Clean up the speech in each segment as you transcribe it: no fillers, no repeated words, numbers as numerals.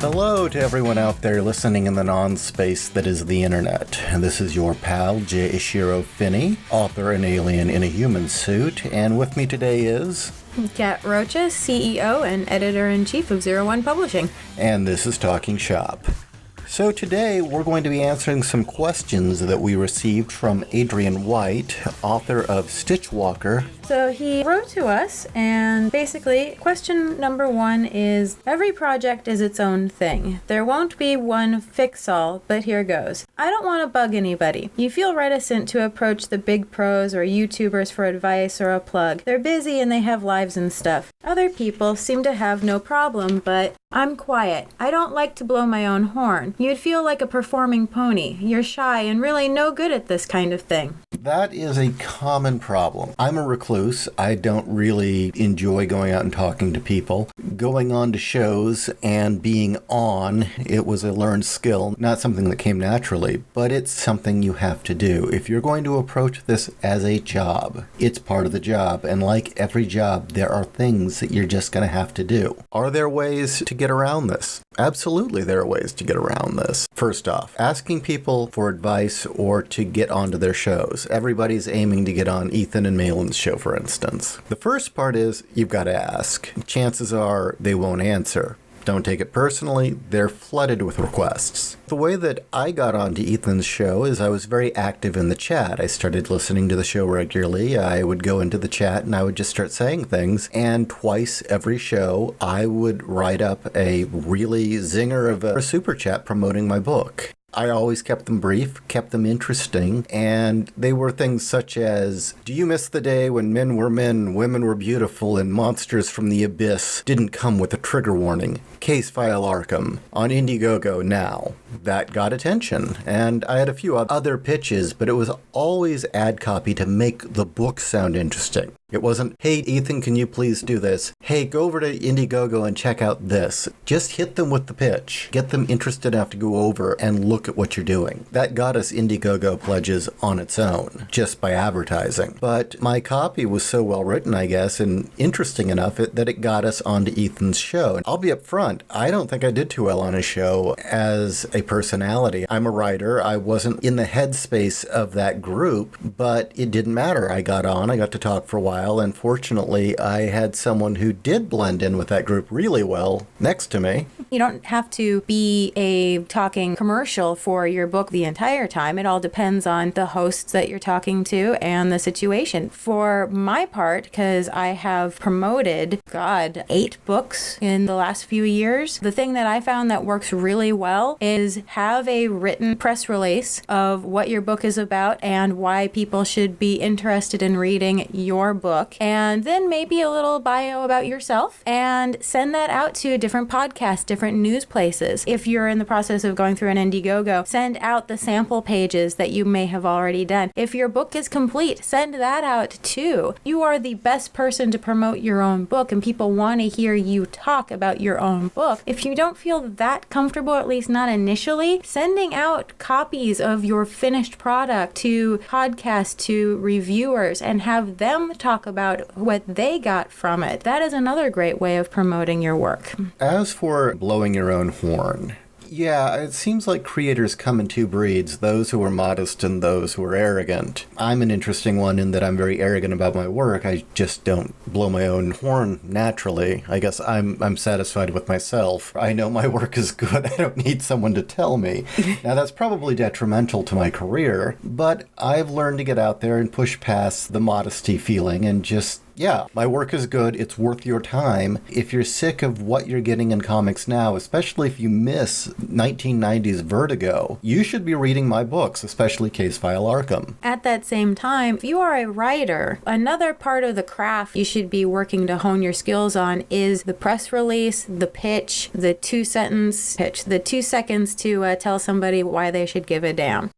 Hello to everyone out there listening in the non-space that is the internet. And this is your pal, J.Ishiro Finney, author and alien in a human suit. And with me today is... Kat Rocha, CEO and Editor-in-Chief of 01 Publishing. And this is Talking Shop. So today we're going to be answering some questions that we received from Adrian White, author of Stitchwalker. So he wrote to us, and basically, question number one is, every project is its own thing. There won't be one fix-all, but here goes. I don't want to bug anybody. You feel reticent to approach the big pros or YouTubers for advice or a plug. They're busy and they have lives and stuff. Other people seem to have no problem, but I'm quiet. I don't like to blow my own horn. You'd feel like a performing pony. You're shy and really no good at this kind of thing. That is a common problem. I'm a recluse. I don't really enjoy going out and talking to people. Going on to shows and being on, it was a learned skill, not something that came naturally, but it's something you have to do. If you're going to approach this as a job, it's part of the job, and like every job, there are things that you're just going to have to do. Are there ways to get around this? Absolutely, there are ways to get around this. First off, asking people for advice or to get onto their shows. Everybody's aiming to get on Ethan and Malin's show, for instance. The first part is you've got to ask. Chances are they won't answer. Don't take it personally, they're flooded with requests. The way that I got onto Ethan's show is I was very active in the chat. I started listening to the show regularly. I would go into the chat and I would just start saying things. And twice every show, I would write up a really zinger of a super chat promoting my book. I always kept them brief, kept them interesting, and they were things such as, do you miss the day when men were men, women were beautiful, and monsters from the abyss didn't come with a trigger warning? Case file Arkham on Indiegogo now. That got attention, and I had a few other pitches, but it was always ad copy to make the book sound interesting. It wasn't, hey, Ethan, can you please do this? Hey, go over to Indiegogo and check out this. Just hit them with the pitch. Get them interested enough to go over and look at what you're doing. That got us Indiegogo pledges on its own, just by advertising. But my copy was so well written, I guess, and interesting enough that it got us onto Ethan's show. And I'll be up front, I don't think I did too well on his show as a personality. I'm a writer. I wasn't in the headspace of that group, but it didn't matter. I got on, I got to talk for a while. And fortunately, I had someone who did blend in with that group really well next to me. You don't have to be a talking commercial for your book the entire time. It all depends on the hosts that you're talking to and the situation. For my part, because I have promoted, 8 books in the last few years, the thing that I found that works really well is have a written press release of what your book is about and why people should be interested in reading your book, and then maybe a little bio about yourself, and send that out to different podcasts, different news places. If you're in the process of going through an Indiegogo, send out the sample pages that you may have already done. If your book is complete, send that out too. You are the best person to promote your own book, and people want to hear you talk about your own book. If you don't feel that comfortable, at least not initially, sending out copies of your finished product to podcasts, to reviewers, and have them talk about what they got from it. That is another great way of promoting your work. As for blowing your own horn, yeah, it seems like creators come in two breeds, those who are modest and those who are arrogant. I'm an interesting one in that I'm very arrogant about my work. I just don't blow my own horn naturally. I guess I'm satisfied with myself. I know my work is good. I don't need someone to tell me. Now, that's probably detrimental to my career, but I've learned to get out there and push past the modesty feeling and just, yeah, my work is good. It's worth your time. If you're sick of what you're getting in comics now, especially if you miss 1990s Vertigo, you should be reading my books, especially Case File Arkham. At that same time, if you are a writer, another part of the craft you should be working to hone your skills on is the press release, the pitch, the 2-sentence pitch, the 2 seconds to tell somebody why they should give a damn.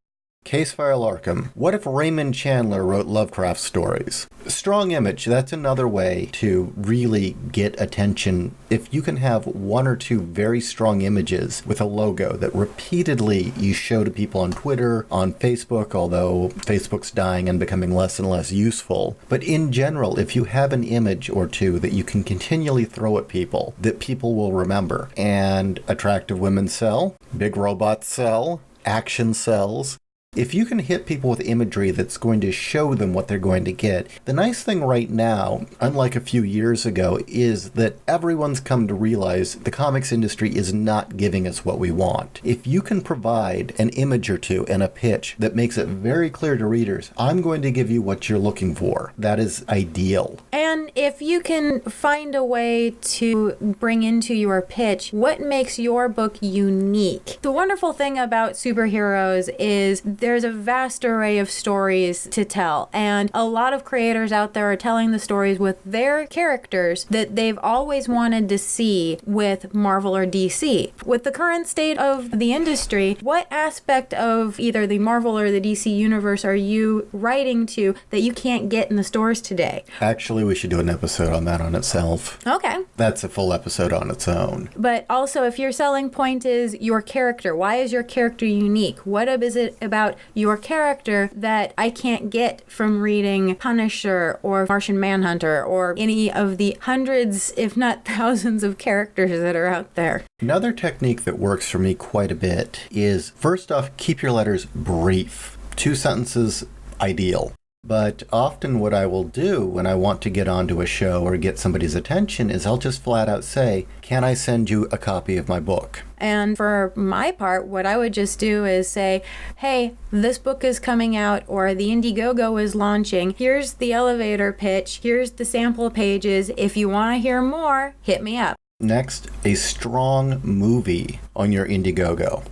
Case File Arkham. What if Raymond Chandler wrote Lovecraft stories? Strong image, that's another way to really get attention. If you can have one or two very strong images with a logo that repeatedly you show to people on Twitter, on Facebook, although Facebook's dying and becoming less and less useful. But in general, if you have an image or two that you can continually throw at people, that people will remember. And attractive women sell, big robots sell, action sells. If you can hit people with imagery that's going to show them what they're going to get, the nice thing right now, unlike a few years ago, is that everyone's come to realize the comics industry is not giving us what we want. If you can provide an image or two and a pitch that makes it very clear to readers, I'm going to give you what you're looking for, that is ideal. And if you can find a way to bring into your pitch what makes your book unique. The wonderful thing about superheroes is there's a vast array of stories to tell, and a lot of creators out there are telling the stories with their characters that they've always wanted to see with Marvel or DC. With the current state of the industry, what aspect of either the Marvel or the DC universe are you writing to that you can't get in the stores today? Actually, we should do an episode on that on itself. Okay. That's a full episode on its own. But also, if your selling point is your character, why is your character unique? What is it about your character that I can't get from reading Punisher or Martian Manhunter or any of the hundreds, if not thousands, of characters that are out there? Another technique that works for me quite a bit is, first off, keep your letters brief. 2 sentences, ideal. But often what I will do when I want to get onto a show or get somebody's attention is I'll just flat out say, can I send you a copy of my book? And for my part, what I would just do is say, hey, this book is coming out, or the Indiegogo is launching. Here's the elevator pitch. Here's the sample pages. If you want to hear more, hit me up. Next, a strong movie on your Indiegogo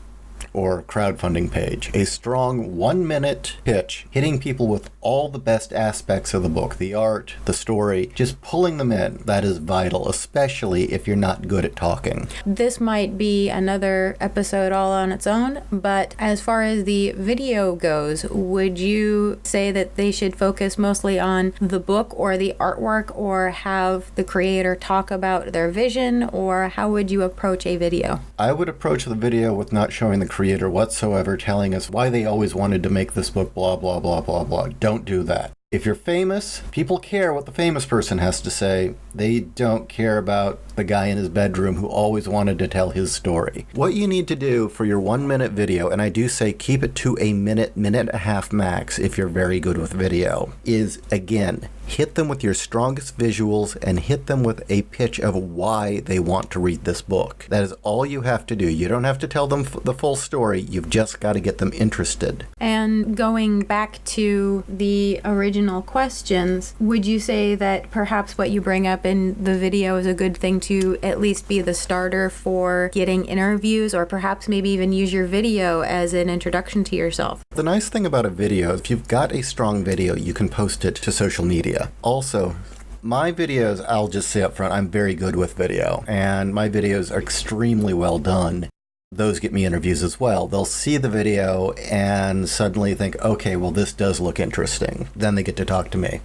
or crowdfunding page. A strong 1-minute pitch, hitting people with all the best aspects of the book, the art, the story, just pulling them in. That is vital, especially if you're not good at talking. This might be another episode all on its own, but as far as the video goes, would you say that they should focus mostly on the book or the artwork, or have the creator talk about their vision, or how would you approach a video? I would approach the video with not showing the creator whatsoever, telling us why they always wanted to make this book, blah, blah, blah, blah, blah. Don't do that. If you're famous, people care what the famous person has to say. They don't care about the guy in his bedroom who always wanted to tell his story. What you need to do for your 1-minute video, and I do say keep it to a minute, minute and a half max if you're very good with video, is, again, hit them with your strongest visuals and hit them with a pitch of why they want to read this book. That is all you have to do. You don't have to tell them the full story. You've just got to get them interested. And going back to the original questions, would you say that perhaps what you bring up in the video is a good thing to at least be the starter for getting interviews, or perhaps maybe even use your video as an introduction to yourself? The nice thing about a video, if you've got a strong video, you can post it to social media. Also, my videos, I'll just say up front, I'm very good with video, and my videos are extremely well done. Those get me interviews as well. They'll see the video and suddenly think, okay, well, this does look interesting. Then they get to talk to me.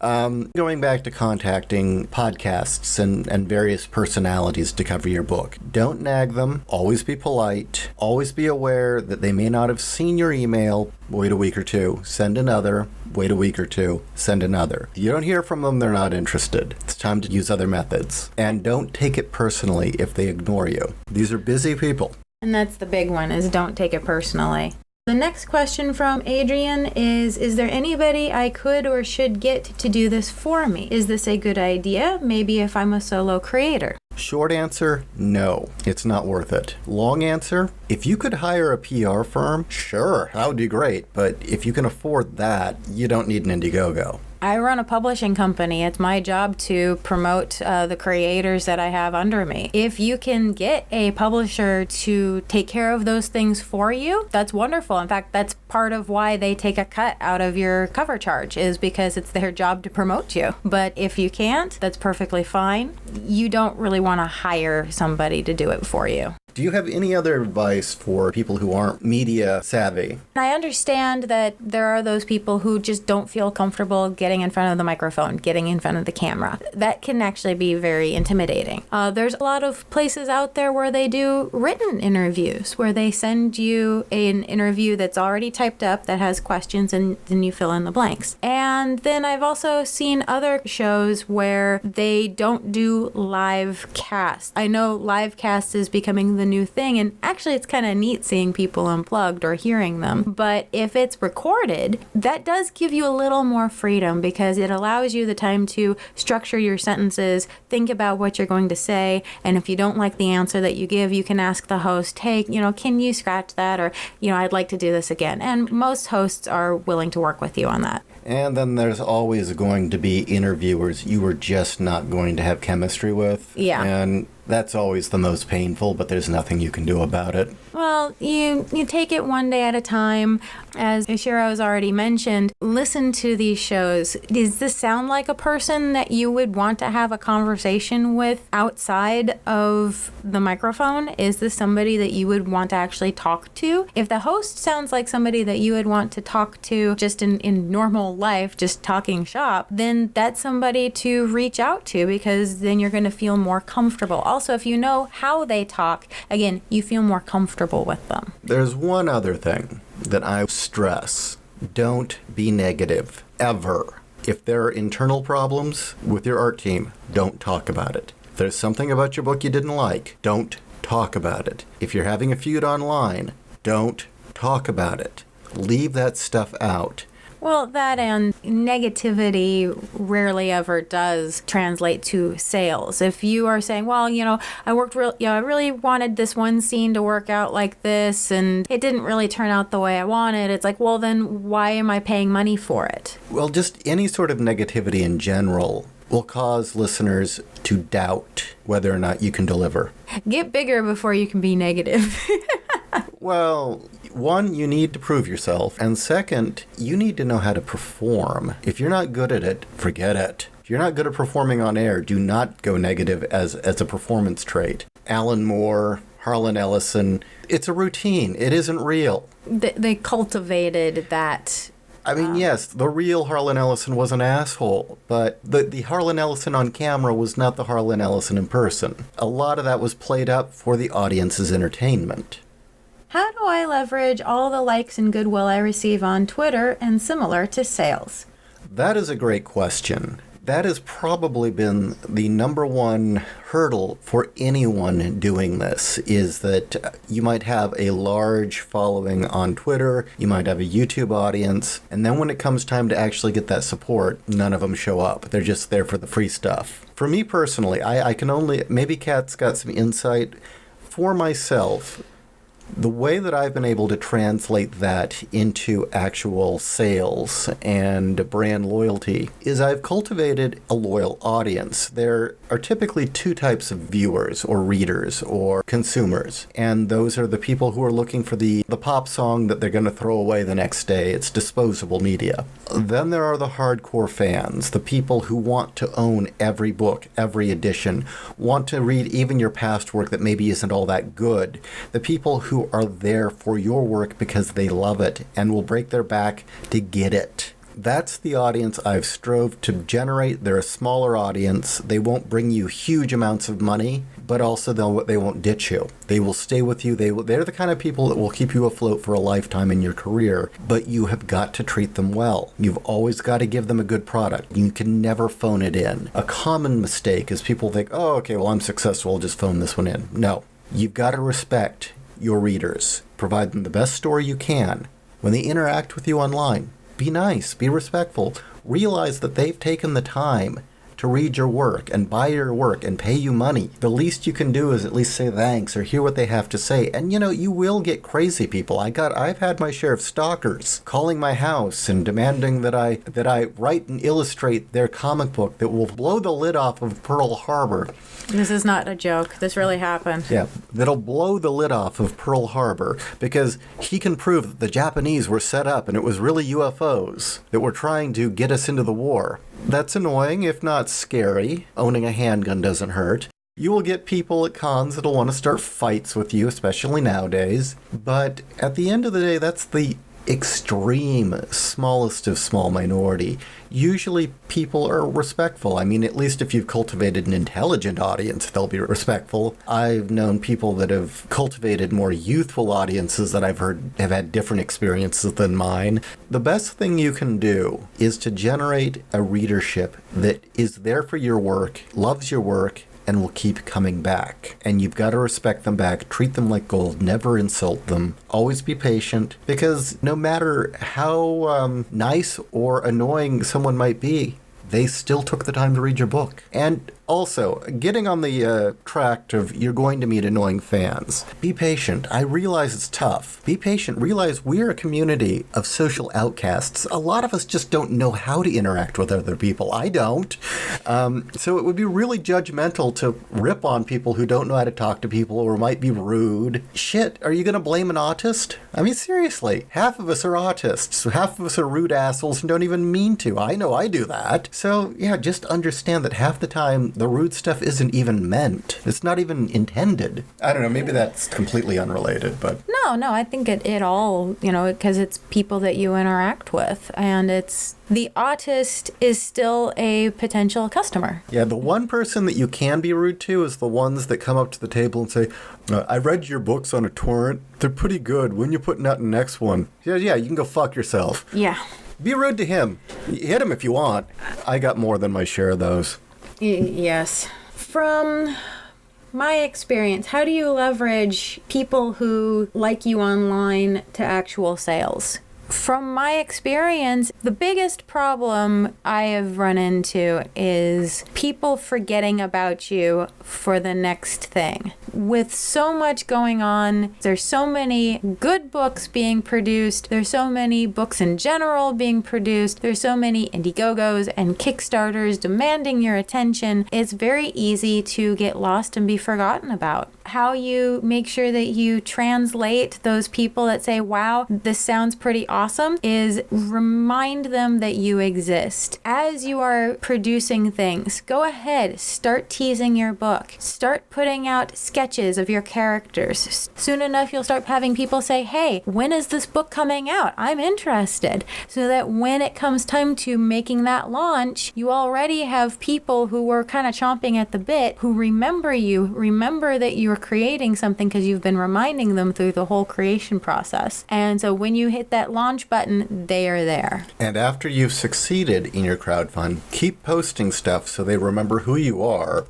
Going back to contacting podcasts and various personalities to cover your book. Don't nag them. Always be polite. Always be aware that they may not have seen your email. Wait a week or two. Send another. Wait a week or two. Send another. If you don't hear from them, they're not interested. It's time to use other methods. And don't take it personally if they ignore you. These are busy people. And that's the big one, is don't take it personally. The next question from Adrian is there anybody I could or should get to do this for me? Is this a good idea? Maybe if I'm a solo creator. Short answer, no. It's not worth it. Long answer, if you could hire a PR firm, sure, that would be great. But if you can afford that, you don't need an Indiegogo. I run a publishing company. It's my job to promote the creators that I have under me. If you can get a publisher to take care of those things for you, that's wonderful. In fact, that's part of why they take a cut out of your cover charge, is because it's their job to promote you. But if you can't, that's perfectly fine. You don't really want to hire somebody to do it for you. Do you have any other advice for people who aren't media savvy? I understand that there are those people who just don't feel comfortable getting in front of the microphone, getting in front of the camera. That can actually be very intimidating. There's a lot of places out there where they do written interviews, where they send you an interview that's already typed up that has questions, and then you fill in the blanks. And then I've also seen other shows where they don't do live casts. I know live cast is becoming the new thing, and actually it's kind of neat seeing people unplugged or hearing them. But if it's recorded, that does give you a little more freedom, because it allows you the time to structure your sentences, think about what you're going to say, and if you don't like the answer that you give, you can ask the host, hey, can you scratch that? Or, I'd like to do this again. And most hosts are willing to work with you on that. And then there's always going to be interviewers you are just not going to have chemistry with. Yeah. And that's always the most painful, but there's nothing you can do about it. Well, you take it one day at a time. As J.Ishiro has already mentioned, listen to these shows. Does this sound like a person that you would want to have a conversation with outside of the microphone? Is this somebody that you would want to actually talk to? If the host sounds like somebody that you would want to talk to just in normal life, just talking shop, then that's somebody to reach out to, because then you're going to feel more comfortable. Also, if you know how they talk, again, you feel more comfortable with them. There's one other thing that I stress. Don't be negative, ever. If there are internal problems with your art team, don't talk about it. If there's something about your book you didn't like, don't talk about it. If you're having a feud online, don't talk about it. Leave that stuff out. Well, that and negativity rarely ever does translate to sales. If you are saying, well, I really wanted this one scene to work out like this, and it didn't really turn out the way I wanted. It's like, well, then why am I paying money for it? Well, just any sort of negativity in general will cause listeners to doubt whether or not you can deliver. Get bigger before you can be negative. Well, one, you need to prove yourself. And second, you need to know how to perform. If you're not good at it, forget it. If you're not good at performing on air, do not go negative as a performance trait. Alan Moore, Harlan Ellison, it's a routine. It isn't real. They cultivated that. I mean, yes, the real Harlan Ellison was an asshole, but the Harlan Ellison on camera was not the Harlan Ellison in person. A lot of that was played up for the audience's entertainment. How do I leverage all the likes and goodwill I receive on Twitter and similar to sales? That is a great question. That has probably been the number one hurdle for anyone doing this, is that you might have a large following on Twitter, you might have a YouTube audience, and then when it comes time to actually get that support, none of them show up. They're just there for the free stuff. For me personally, I can only, maybe Kat's got some insight. For myself, the way that I've been able to translate that into actual sales and brand loyalty is I've cultivated a loyal audience. There are typically two types of viewers or readers or consumers, and those are the people who are looking for the pop song that they're going to throw away the next day. It's disposable media. Then there are the hardcore fans, the people who want to own every book, every edition, want to read even your past work that maybe isn't all that good. The people who are there for your work because they love it and will break their back to get it. That's the audience I've strove to generate. They're a smaller audience. They won't bring you huge amounts of money, but also they won't ditch you. They will stay with you. They're the kind of people that will keep you afloat for a lifetime in your career, but you have got to treat them well. You've always got to give them a good product. You can never phone it in. A common mistake is people think, oh, okay, well, I'm successful, I'll just phone this one in. No. You've got to respect your readers. Provide them the best story you can. When they interact with you online, be nice, be respectful. Realize that they've taken the time to to read your work and buy your work and pay you money, the least you can do is at least say thanks or hear what they have to say. And you will get crazy people. I've had my share of stalkers calling my house and demanding that I write and illustrate their comic book that will blow the lid off of Pearl Harbor. This is not a joke. This really happened. Yeah, that'll blow the lid off of Pearl Harbor because he can prove that the Japanese were set up and it was really UFOs that were trying to get us into the war. That's annoying, if not scary. Owning a handgun doesn't hurt. You will get people at cons that'll want to start fights with you, especially nowadays. But at the end of the day, that's the extreme smallest of small minority. Usually people are respectful. I mean, at least if you've cultivated an intelligent audience, they'll be respectful. I've known people that have cultivated more youthful audiences that I've heard have had different experiences than mine. The best thing you can do is to generate a readership that is there for your work, loves your work, and will keep coming back. And you've got to respect them back, treat them like gold, never insult them, always be patient, because no matter how nice or annoying someone might be, they still took the time to read your book. And also, getting on the tract of you're going to meet annoying fans. Be patient. I realize it's tough. Be patient. Realize we're a community of social outcasts. A lot of us just don't know how to interact with other people. I don't. So it would be really judgmental to rip on people who don't know how to talk to people or might be rude. Shit, are you going to blame an autist? I mean, seriously. Half of us are autists. Half of us are rude assholes and don't even mean to. I know I do that. So, yeah, just understand that half the time the rude stuff isn't even meant. It's not even intended. I don't know, maybe that's completely unrelated, but... No, I think it all, because it's people that you interact with, and the autist is still a potential customer. Yeah, the one person that you can be rude to is the ones that come up to the table and say, I read your books on a torrent. They're pretty good. When you putting out the next one? Yeah, you can go fuck yourself. Yeah. Be rude to him. Hit him if you want. I got more than my share of those. Yes. From my experience, how do you leverage people who like you online to actual sales? From my experience, the biggest problem I have run into is people forgetting about you for the next thing. With so much going on, there's so many good books being produced, there's so many books in general being produced, there's so many Indiegogos and Kickstarters demanding your attention. It's very easy to get lost and be forgotten about. How you make sure that you translate those people that say, wow, this sounds pretty awesome, is remind them that you exist. As you are producing things, go ahead, start teasing your book. Start putting out sketches of your characters. Soon enough, you'll start having people say, hey, when is this book coming out? I'm interested. So that when it comes time to making that launch, you already have people who were kind of chomping at the bit who remember you, remember that you're creating something because you've been reminding them through the whole creation process. And so when you hit that launch button, they are there. And after you've succeeded in your crowdfund, keep posting stuff so they remember who you are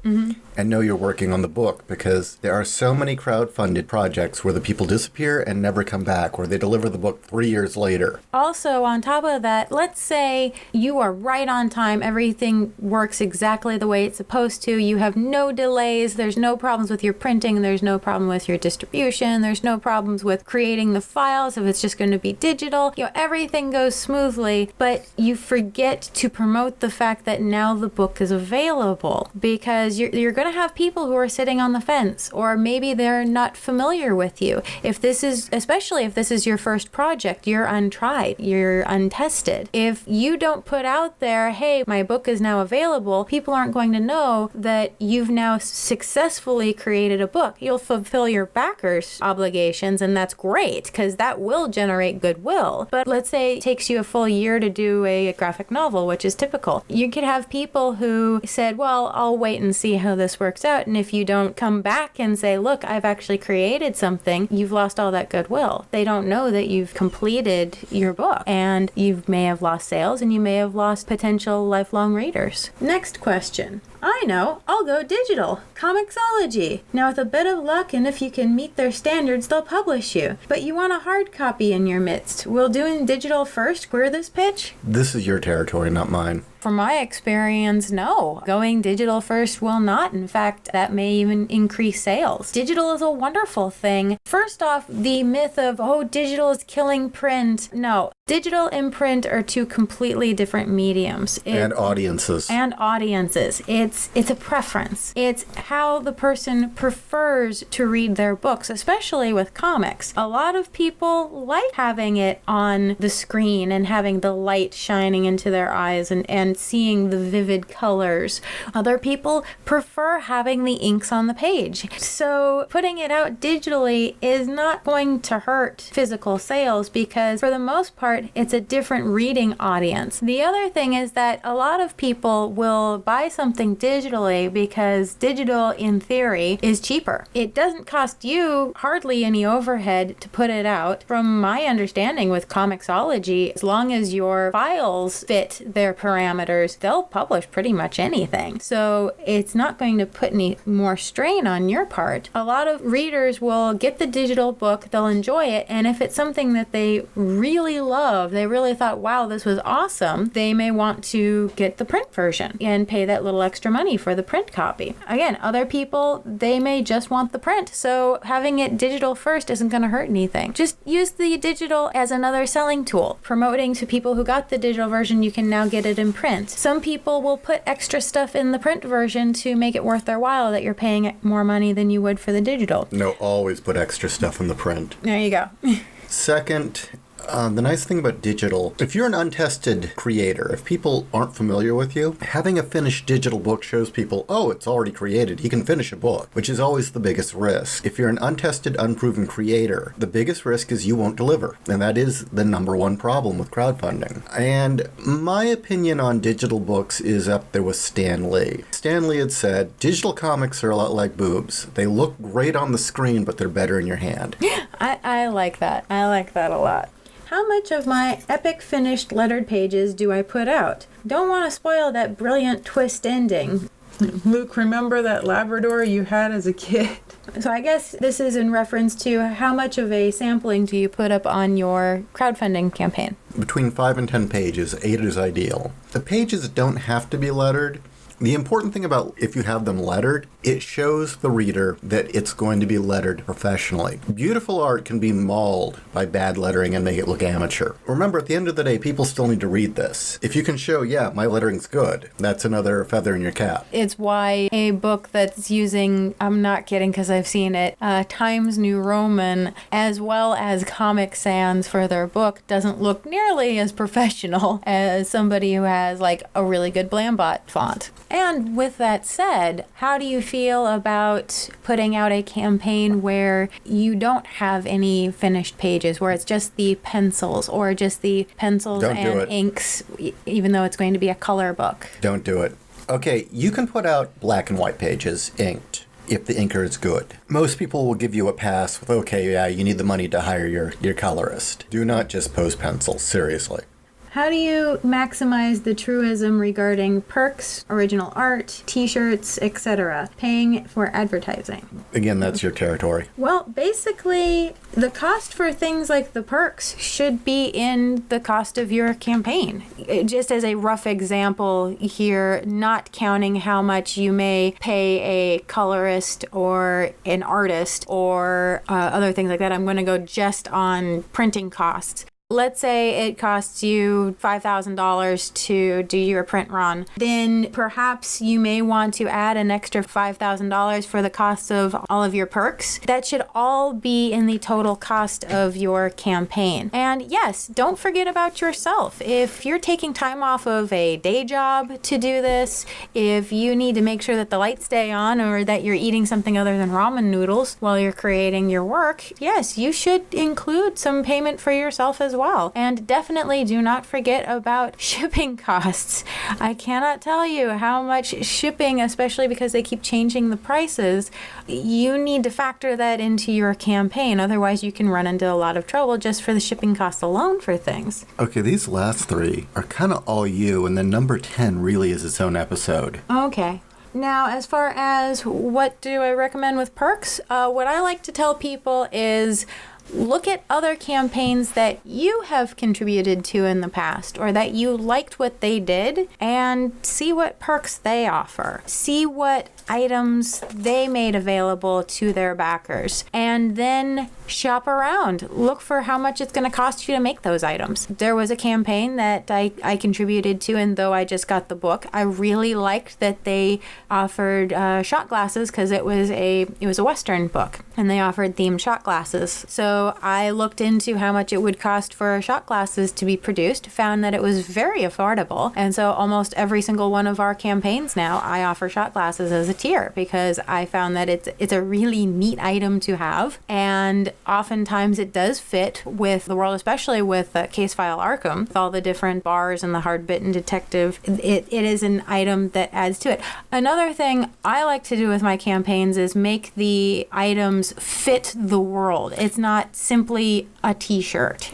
and know you're working on the book, because there are so many crowdfunded projects where the people disappear and never come back, where they deliver the book 3 years later. Also, on top of that, let's say you are right on time, everything works exactly the way it's supposed to, you have no delays, there's no problems with your printing, there's no problem with your distribution, there's no problems with creating the files if it's just going to be digital, everything goes smoothly, but you forget to promote the fact that now the book is available, because you're going to have people who are sitting on the fence, or maybe they're not familiar with you. Especially if this is your first project, you're untried, you're untested. If you don't put out there, hey, my book is now available, people aren't going to know that you've now successfully created a book. You'll fulfill your backers' obligations, and that's great, because that will generate goodwill. But let's say it takes you a full year to do a graphic novel, which is typical. You could have people who said, well, I'll wait and see how this works out, and if you don't come back and say, look, I've actually created something, you've lost all that goodwill. They don't know that you've completed your book, and you may have lost sales, and you may have lost potential lifelong readers. Next question. I know, I'll go digital. Comixology. Now with a bit of luck, and if you can meet their standards, they'll publish you. But you want a hard copy in your midst. Will doing digital first queer this pitch? This is your territory, not mine. From my experience, no. Going digital first will not. In fact, that may even increase sales. Digital is a wonderful thing. First off, the myth of, digital is killing print. No. Digital and print are two completely different mediums. And audiences. It's a preference. It's how the person prefers to read their books, especially with comics. A lot of people like having it on the screen and having the light shining into their eyes and seeing the vivid colors. Other people prefer having the inks on the page. So putting it out digitally is not going to hurt physical sales because for the most part, it's a different reading audience. The other thing is that a lot of people will buy something digitally because digital, in theory, is cheaper. It doesn't cost you hardly any overhead to put it out. From my understanding with Comixology, as long as your files fit their parameters, they'll publish pretty much anything. So it's not going to put any more strain on your part. A lot of readers will get the digital book, they'll enjoy it, and if it's something that they really love, they really thought, wow, this was awesome, they may want to get the print version and pay that little extra money for the print copy. Again, other people, they may just want the print, so having it digital first isn't going to hurt anything. Just use the digital as another selling tool. Promoting to people who got the digital version, you can now get it in print. Some people will put extra stuff in the print version to make it worth their while that you're paying more money than you would for the digital. No, always put extra stuff in the print. There you go. Second, the nice thing about digital, if you're an untested creator, if people aren't familiar with you, having a finished digital book shows people, it's already created. He can finish a book, which is always the biggest risk. If you're an untested, unproven creator, the biggest risk is you won't deliver. And that is the number one problem with crowdfunding. And my opinion on digital books is up there with Stan Lee. Stan Lee had said, digital comics are a lot like boobs. They look great on the screen, but they're better in your hand. I like that. I like that a lot. How much of my epic finished lettered pages do I put out? Don't want to spoil that brilliant twist ending. Luke, remember that Labrador you had as a kid? So I guess this is in reference to how much of a sampling do you put up on your crowdfunding campaign? Between 5 and 10 pages, 8 is ideal. The pages don't have to be lettered. The important thing about if you have them lettered, it shows the reader that it's going to be lettered professionally. Beautiful art can be mauled by bad lettering and make it look amateur. Remember, at the end of the day, people still need to read this. If you can show, my lettering's good, that's another feather in your cap. It's why a book that's using, I'm not kidding because I've seen it, Times New Roman, as well as Comic Sans for their book, doesn't look nearly as professional as somebody who has like a really good Blambot font. And with that said, how do you feel about putting out a campaign where you don't have any finished pages, where it's just the pencils or just the pencils and inks, even though it's going to be a color book? Don't do it. Okay, you can put out black and white pages inked if the inker is good. Most people will give you a pass with, you need the money to hire your colorist. Do not just post pencils, seriously. How do you maximize the truism regarding perks, original art, t-shirts, etc., paying for advertising? Again, that's your territory. Well, basically, the cost for things like the perks should be in the cost of your campaign. Just as a rough example here, not counting how much you may pay a colorist or an artist or other things like that. I'm going to go just on printing costs. Let's say it costs you $5,000 to do your print run. Then perhaps you may want to add an extra $5,000 for the cost of all of your perks. That should all be in the total cost of your campaign. And yes, don't forget about yourself. If you're taking time off of a day job to do this, if you need to make sure that the lights stay on or that you're eating something other than ramen noodles while you're creating your work, yes, you should include some payment for yourself as well. And definitely do not forget about shipping costs. I cannot tell you how much shipping, especially because they keep changing the prices, you need to factor that into your campaign. Otherwise, you can run into a lot of trouble just for the shipping costs alone for things. Okay, these last three are kind of all you, and then number 10 really is its own episode. Okay. Now, as far as what do I recommend with perks, what I like to tell people is look at other campaigns that you have contributed to in the past or that you liked what they did and see what perks they offer. See what items they made available to their backers, and then shop around. Look for how much it's going to cost you to make those items. There was a campaign that I contributed to, and though I just got the book, I really liked that they offered shot glasses because it was a Western book, and they offered themed shot glasses. So I looked into how much it would cost for shot glasses to be produced, found that it was very affordable, and so almost every single one of our campaigns now, I offer shot glasses as a tier because I found that it's a really neat item to have, and oftentimes it does fit with the world, especially with Case File Arkham, with all the different bars and the hard-bitten detective. It is an item that adds to it. Another thing I like to do with my campaigns is make the items fit the world. It's not simply a t-shirt.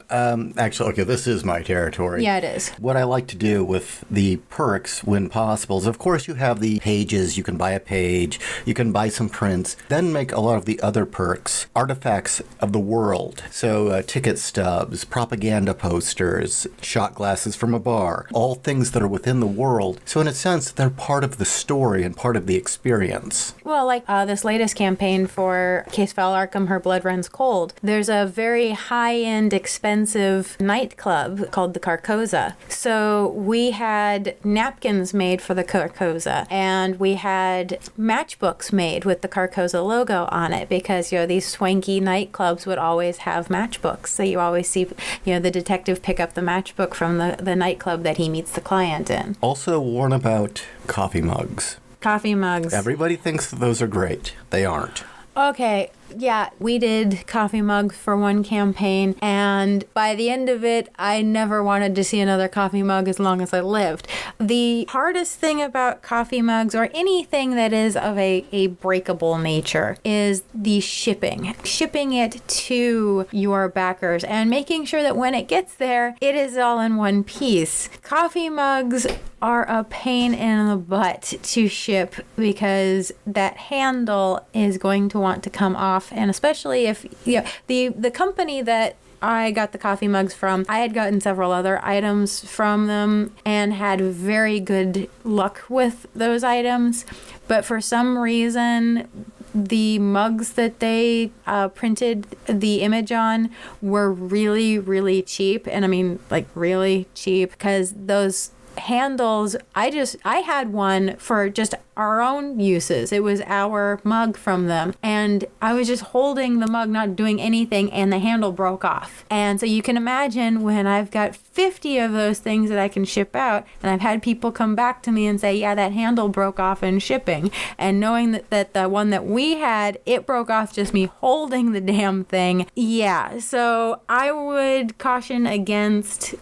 Actually, okay, this is my territory. Yeah, it is. What I like to do with the perks when possible is, of course, you have the pages. You can buy a page. You can buy some prints. Then make a lot of the other perks artifacts of the world. So ticket stubs, propaganda posters, shot glasses from a bar, all things that are within the world. So in a sense, they're part of the story and part of the experience. Well, like this latest campaign for Case File Arkham, Her Blood Runs Cold, there's a very high-end, expensive nightclub called the Carcosa. So we had napkins made for the Carcosa, and we had matchbooks made with the Carcosa logo on it because, these swanky nightclubs would always have matchbooks. So you always see, the detective pick up the matchbook from the nightclub that he meets the client in. Also warn about coffee mugs. Coffee mugs. Everybody thinks that those are great. They aren't. Okay, yeah, we did coffee mugs for one campaign, and by the end of it, I never wanted to see another coffee mug as long as I lived. The hardest thing about coffee mugs, or anything that is of a breakable nature, is the shipping. Shipping it to your backers and making sure that when it gets there, it is all in one piece. Coffee mugs are a pain in the butt to ship because that handle is going to want to come off, and especially if the company that I got the coffee mugs from, I had gotten several other items from them and had very good luck with those items, but for some reason the mugs that they printed the image on were really, really cheap, and I mean like really cheap, because those handles, I had one for just our own uses. It was our mug from them, and I was just holding the mug, not doing anything, and the handle broke off. And so you can imagine when I've got 50 of those things that I can ship out, and I've had people come back to me and say, yeah, that handle broke off in shipping, and knowing that the one that we had, it broke off just me holding the damn thing. Yeah, so I would caution against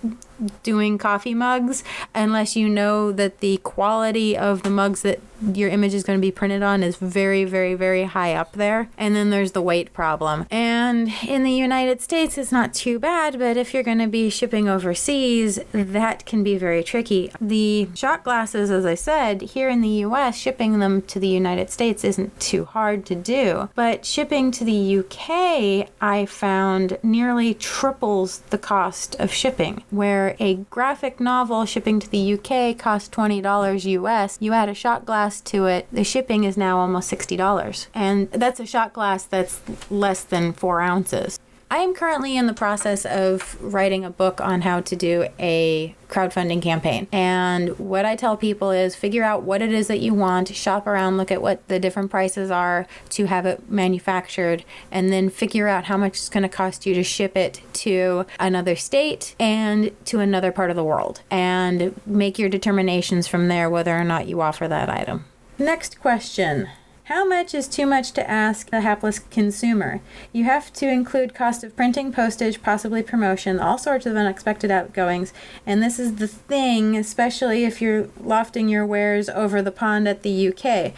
doing coffee mugs unless you know that the quality of the mugs that your image is going to be printed on is very, very, very high up there. And then there's the weight problem. And in the United States, it's not too bad, but if you're going to be shipping overseas, that can be very tricky. The shot glasses, as I said, here in the US, shipping them to the United States isn't too hard to do. But shipping to the UK, I found nearly triples the cost of shipping. Where a graphic novel shipping to the UK costs $20 US, you add a shot glass to it, the shipping is now almost $60. And that's a shot glass that's less than 4 ounces. I am currently in the process of writing a book on how to do a crowdfunding campaign. And what I tell people is figure out what it is that you want, shop around, look at what the different prices are to have it manufactured, and then figure out how much it's going to cost you to ship it to another state and to another part of the world. And make your determinations from there whether or not you offer that item. Next question. How much is too much to ask a hapless consumer? You have to include cost of printing, postage, possibly promotion, all sorts of unexpected outgoings. And this is the thing, especially if you're lofting your wares over the pond at the UK.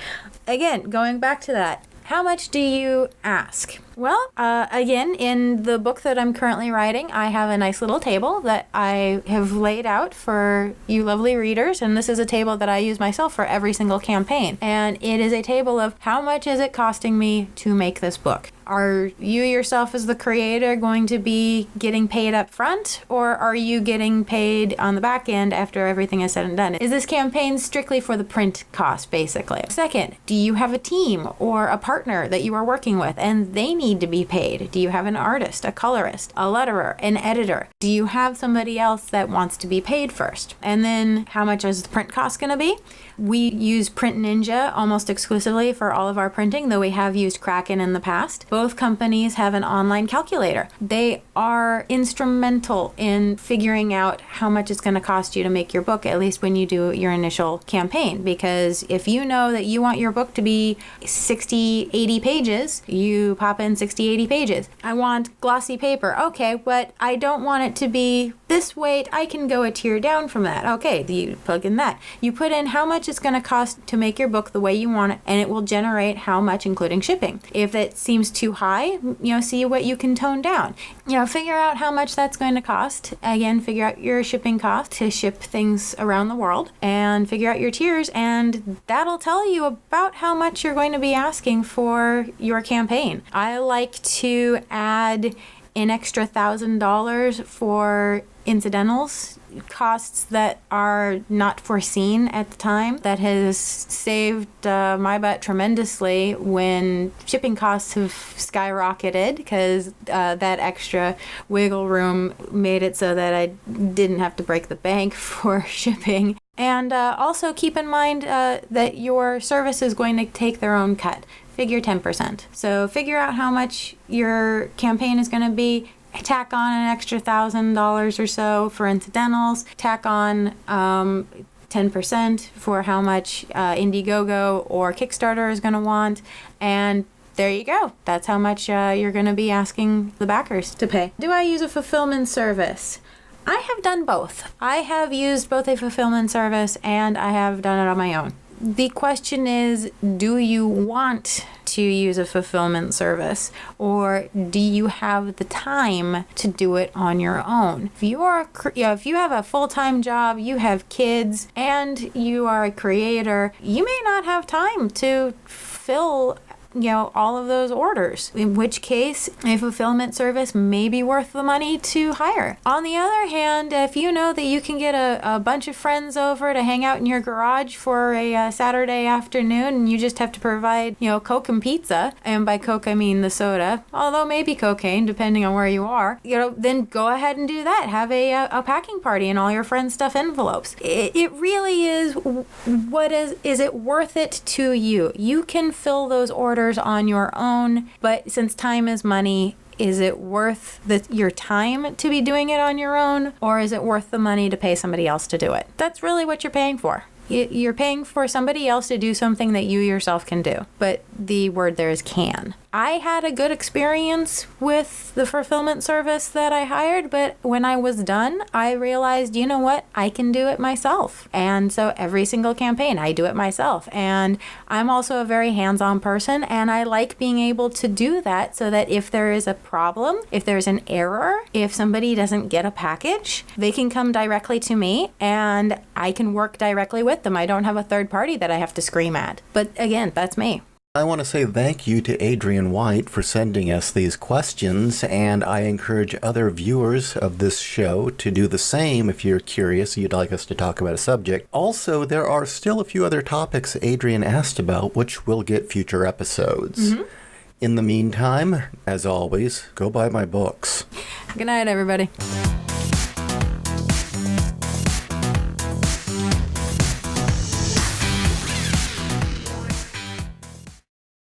Again, going back to that, how much do you ask? Well, again, in the book that I'm currently writing, I have a nice little table that I have laid out for you lovely readers, and this is a table that I use myself for every single campaign. And it is a table of how much is it costing me to make this book. Are you yourself as the creator going to be getting paid up front, or are you getting paid on the back end after everything is said and done? Is this campaign strictly for the print cost, basically? Second, do you have a team or a partner that you are working with and they need to be paid? Do you have an artist, a colorist, a letterer, an editor? Do you have somebody else that wants to be paid first? And then how much is the print cost going to be? We use Print Ninja almost exclusively for all of our printing, though we have used Kraken in the past. Both companies have an online calculator. They are instrumental in figuring out how much it's going to cost you to make your book, at least when you do your initial campaign. Because if you know that you want your book to be 60, 80 pages, you pop in 60, 80 pages. I want glossy paper. Okay, but I don't want it to be this weight. I can go a tier down from that. Okay, you plug in that. You put in how much it's going to cost to make your book the way you want it, and it will generate how much, including shipping. If it seems too high, see what you can tone down. Figure out how much that's going to cost. Again, figure out your shipping cost to ship things around the world, and figure out your tiers, and that'll tell you about how much you're going to be asking for your campaign. I like to add an extra $1,000 for incidentals, costs that are not foreseen at the time. That has saved my butt tremendously when shipping costs have skyrocketed, because that extra wiggle room made it so that I didn't have to break the bank for shipping. And also keep in mind that your service is going to take their own cut. Figure 10%. So figure out how much your campaign is going to be. Tack on an extra $1,000 or so for incidentals. Tack on 10% for how much Indiegogo or Kickstarter is going to want. And there you go. That's how much you're going to be asking the backers to pay. Do I use a fulfillment service? I have done both. I have used both a fulfillment service and I have done it on my own. The question is, do you want to use a fulfillment service, or do you have the time to do it on your own? If you have a full-time job, you have kids, and you are a creator, you may not have time to fill all of those orders, in which case a fulfillment service may be worth the money to hire. On the other hand, if you know that you can get a bunch of friends over to hang out in your garage for a Saturday afternoon, and you just have to provide, Coke and pizza, and by Coke I mean the soda, although maybe cocaine depending on where you are, then go ahead and do that. Have a packing party and all your friends stuff envelopes. It really is, is it worth it to you? You can fill those orders on your own, but since time is money, is it worth your time to be doing it on your own, or is it worth the money to pay somebody else to do it? That's really what you're paying for. You're paying for somebody else to do something that you yourself can do, but the word there is can. I had a good experience with the fulfillment service that I hired, but when I was done, I realized, you know what? I can do it myself. And so every single campaign, I do it myself. And I'm also a very hands-on person, and I like being able to do that so that if there is a problem, if there's an error, if somebody doesn't get a package, they can come directly to me and I can work directly with them. I don't have a third party that I have to scream at. But again, that's me. I want to say thank you to Adrian White for sending us these questions, and I encourage other viewers of this show to do the same if you're curious, you'd like us to talk about a subject. Also, there are still a few other topics Adrian asked about, which will get future episodes. Mm-hmm. In the meantime, as always, go buy my books. Good night, everybody.